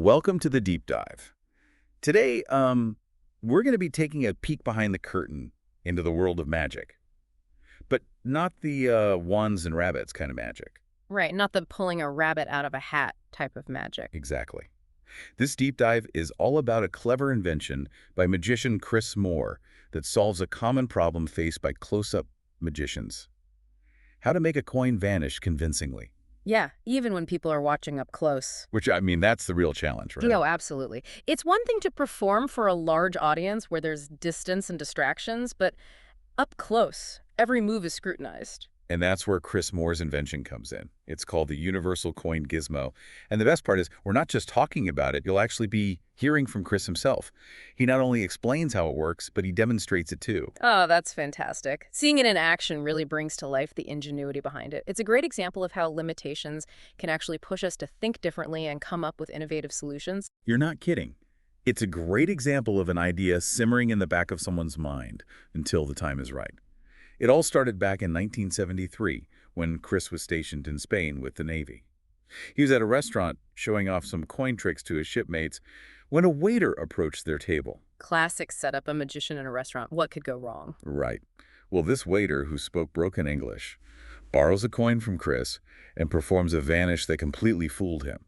Welcome to the deep dive. Today, we're going to be taking a peek behind the curtain into the world of magic, but not the wands and rabbits kind of magic. Right, not the pulling a rabbit out of a hat type of magic. Exactly. This deep dive is all about a clever invention by magician Chris Moore that solves a common problem faced by close-up magicians. How to make a coin vanish convincingly. Yeah, even when people are watching up close. Which, I mean, that's the real challenge, right? No, absolutely. It's one thing to perform for a large audience where there's distance and distractions, but up close, every move is scrutinized. And that's where Chris Moore's invention comes in. It's called the Universal Coin Gizmo. And the best part is we're not just talking about it, you'll actually be hearing from Chris himself. He not only explains how it works, but he demonstrates it too. Oh, that's fantastic. Seeing it in action really brings to life the ingenuity behind it. It's a great example of how limitations can actually push us to think differently and come up with innovative solutions. You're not kidding. It's a great example of an idea simmering in the back of someone's mind until the time is right. It all started back in 1973 when Chris was stationed in Spain with the Navy. He was at a restaurant showing off some coin tricks to his shipmates when a waiter approached their table. Classic setup, a magician in a restaurant. What could go wrong? Right. Well, this waiter, who spoke broken English, borrows a coin from Chris and performs a vanish that completely fooled him.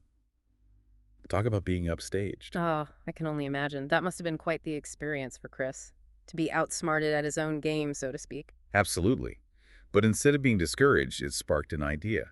Talk about being upstaged. Oh, I can only imagine. That must have been quite the experience for Chris, to be outsmarted at his own game, so to speak. Absolutely. But instead of being discouraged, it sparked an idea.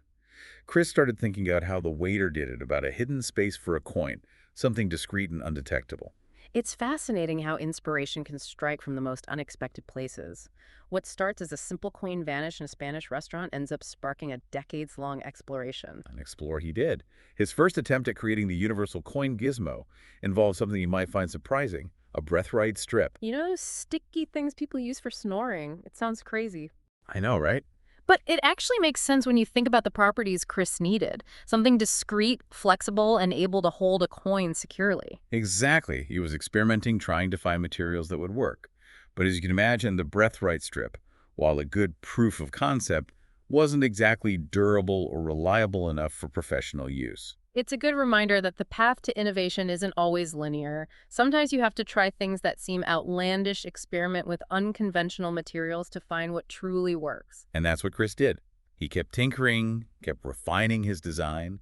Chris started thinking about how the waiter did it, about a hidden space for a coin, something discreet and undetectable. It's fascinating how inspiration can strike from the most unexpected places. What starts as a simple coin vanish in a Spanish restaurant ends up sparking a decades-long exploration. And explore he did. His first attempt at creating the universal coin gizmo involved something you might find surprising, a breath-right strip. You know those sticky things people use for snoring? It sounds crazy. I know, right? But it actually makes sense when you think about the properties Chris needed. Something discreet, flexible, and able to hold a coin securely. Exactly. He was experimenting, trying to find materials that would work. But as you can imagine, the breath-right strip, while a good proof of concept, wasn't exactly durable or reliable enough for professional use. It's a good reminder that the path to innovation isn't always linear. Sometimes you have to try things that seem outlandish, experiment with unconventional materials to find what truly works. And that's what Chris did. He kept tinkering, kept refining his design.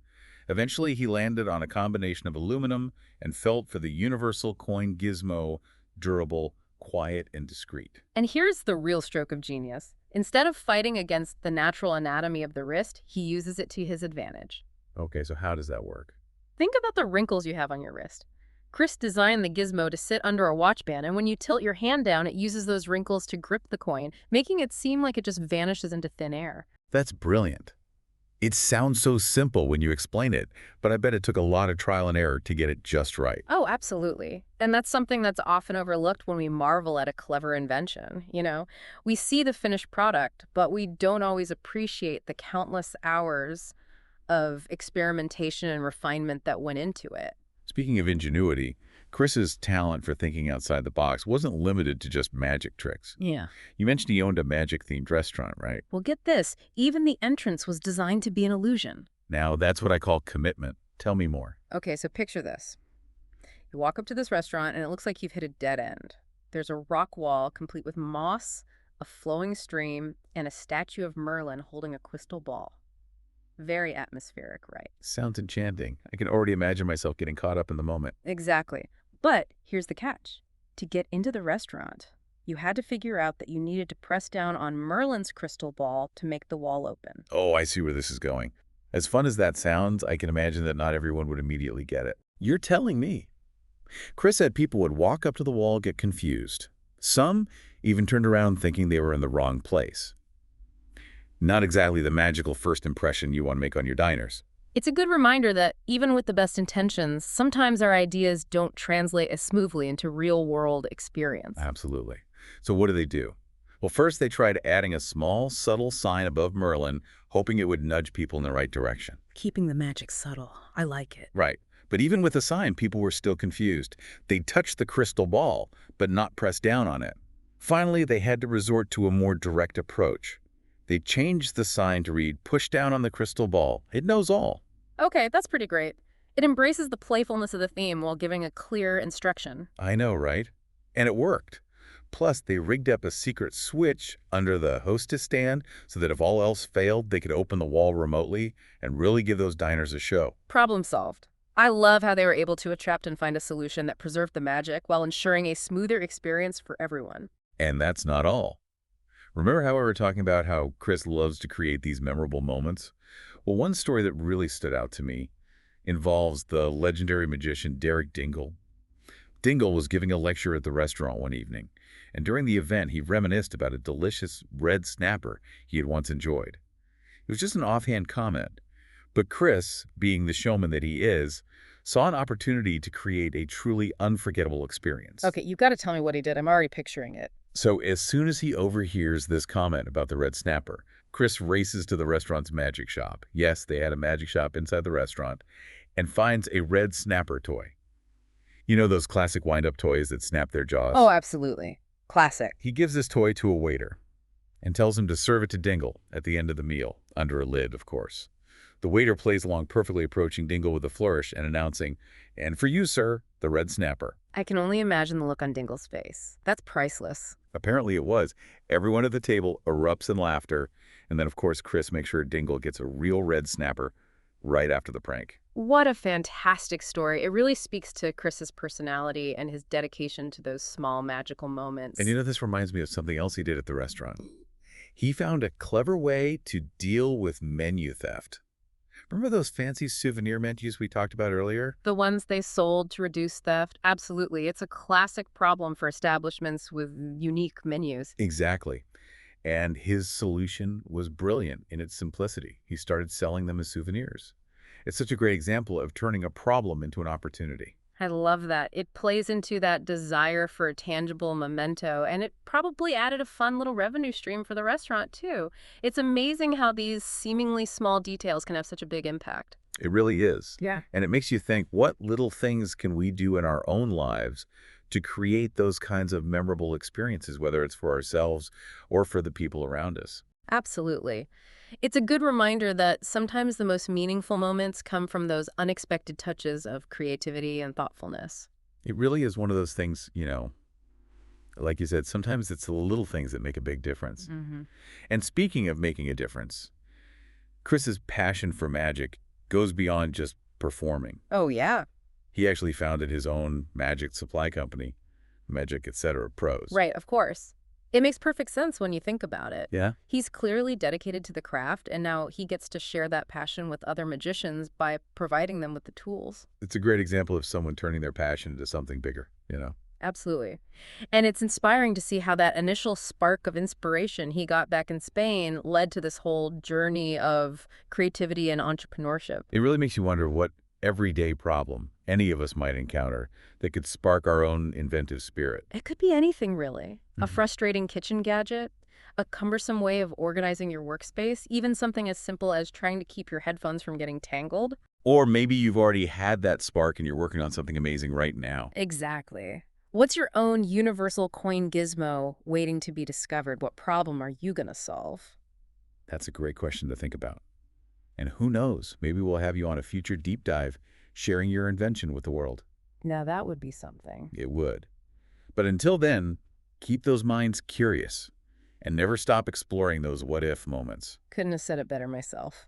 Eventually, he landed on a combination of aluminum and felt for the universal coin gizmo, durable, quiet, and discreet. And here's the real stroke of genius. Instead of fighting against the natural anatomy of the wrist, he uses it to his advantage. Okay, so how does that work? Think about the wrinkles you have on your wrist. Chris designed the gizmo to sit under a watch band, and when you tilt your hand down, it uses those wrinkles to grip the coin, making it seem like it just vanishes into thin air. That's brilliant. It sounds so simple when you explain it, but I bet it took a lot of trial and error to get it just right. Oh, absolutely. And that's something that's often overlooked when we marvel at a clever invention. We see the finished product, but we don't always appreciate the countless hours of experimentation and refinement that went into it. Speaking of ingenuity, Chris's talent for thinking outside the box wasn't limited to just magic tricks. Yeah. You mentioned he owned a magic-themed restaurant, right? Well, get this. Even the entrance was designed to be an illusion. Now, that's what I call commitment. Tell me more. Okay, so picture this. You walk up to this restaurant, and it looks like you've hit a dead end. There's a rock wall complete with moss, a flowing stream, and a statue of Merlin holding a crystal ball. Very atmospheric, right? Sounds enchanting. I can already imagine myself getting caught up in the moment. Exactly. But here's the catch. To get into the restaurant, you had to figure out that you needed to press down on Merlin's crystal ball to make the wall open. Oh, I see where this is going. As fun as that sounds, I can imagine that not everyone would immediately get it. You're telling me. Chris said people would walk up to the wall, get confused. Some even turned around thinking they were in the wrong place. Not exactly the magical first impression you want to make on your diners. It's a good reminder that even with the best intentions, sometimes our ideas don't translate as smoothly into real-world experience. Absolutely. So what do? Well, first they tried adding a small, subtle sign above Merlin, hoping it would nudge people in the right direction. Keeping the magic subtle. I like it. Right. But even with the sign, people were still confused. They touched the crystal ball, but not pressed down on it. Finally, they had to resort to a more direct approach. They changed the sign to read, "Push down on the crystal ball. It knows all." Okay, that's pretty great. It embraces the playfulness of the theme while giving a clear instruction. I know, right? And it worked. Plus, they rigged up a secret switch under the hostess stand so that if all else failed, they could open the wall remotely and really give those diners a show. Problem solved. I love how they were able to adapt and find a solution that preserved the magic while ensuring a smoother experience for everyone. And that's not all. Remember how we were talking about how Chris loves to create these memorable moments? Well, one story that really stood out to me involves the legendary magician Derek Dingle. Dingle was giving a lecture at the restaurant one evening, and during the event he reminisced about a delicious red snapper he had once enjoyed. It was just an offhand comment, but Chris, being the showman that he is, saw an opportunity to create a truly unforgettable experience. Okay, you've got to tell me what he did. I'm already picturing it. So as soon as he overhears this comment about the red snapper, Chris races to the restaurant's magic shop. Yes, they had a magic shop inside the restaurant, and finds a red snapper toy. You know those classic wind-up toys that snap their jaws? Oh, absolutely. Classic. He gives this toy to a waiter and tells him to serve it to Dingle at the end of the meal, under a lid, of course. The waiter plays along perfectly, approaching Dingle with a flourish and announcing, "And for you, sir, the red snapper." I can only imagine the look on Dingle's face. That's priceless. Apparently it was. Everyone at the table erupts in laughter, and then, of course, Chris makes sure Dingle gets a real red snapper right after the prank. What a fantastic story. It really speaks to Chris's personality and his dedication to those small magical moments. And you know, this reminds me of something else he did at the restaurant. He found a clever way to deal with menu theft. Remember those fancy souvenir menus we talked about earlier? The ones they sold to reduce theft? Absolutely. It's a classic problem for establishments with unique menus. Exactly. And his solution was brilliant in its simplicity. He started selling them as souvenirs. It's such a great example of turning a problem into an opportunity. I love that. It plays into that desire for a tangible memento, and it probably added a fun little revenue stream for the restaurant, too. It's amazing how these seemingly small details can have such a big impact. It really is. Yeah. And it makes you think, what little things can we do in our own lives to create those kinds of memorable experiences, whether it's for ourselves or for the people around us? Absolutely. It's a good reminder that sometimes the most meaningful moments come from those unexpected touches of creativity and thoughtfulness. It really is one of those things, like you said, sometimes it's the little things that make a big difference. Hmm. And speaking of making a difference, Chris's passion for magic goes beyond just performing. Oh, yeah. He actually founded his own magic supply company, Magic Etc. Pros. Right, of course. It makes perfect sense when you think about it. Yeah? He's clearly dedicated to the craft, and now he gets to share that passion with other magicians by providing them with the tools. It's a great example of someone turning their passion into something bigger. Absolutely. And it's inspiring to see how that initial spark of inspiration he got back in Spain led to this whole journey of creativity and entrepreneurship. It really makes you wonder what everyday problem any of us might encounter that could spark our own inventive spirit. It could be anything, really. A Mhm. frustrating kitchen gadget, a cumbersome way of organizing your workspace, even something as simple as trying to keep your headphones from getting tangled. Or maybe you've already had that spark and you're working on something amazing right now. Exactly. What's your own universal coin gizmo waiting to be discovered? What problem are you going to solve? That's a great question to think about. And who knows, maybe we'll have you on a future deep dive sharing your invention with the world. Now that would be something. It would. But until then, keep those minds curious and never stop exploring those what-if moments. Couldn't have said it better myself.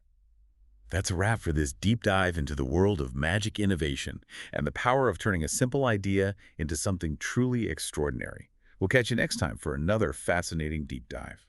That's a wrap for this deep dive into the world of magic innovation and the power of turning a simple idea into something truly extraordinary. We'll catch you next time for another fascinating deep dive.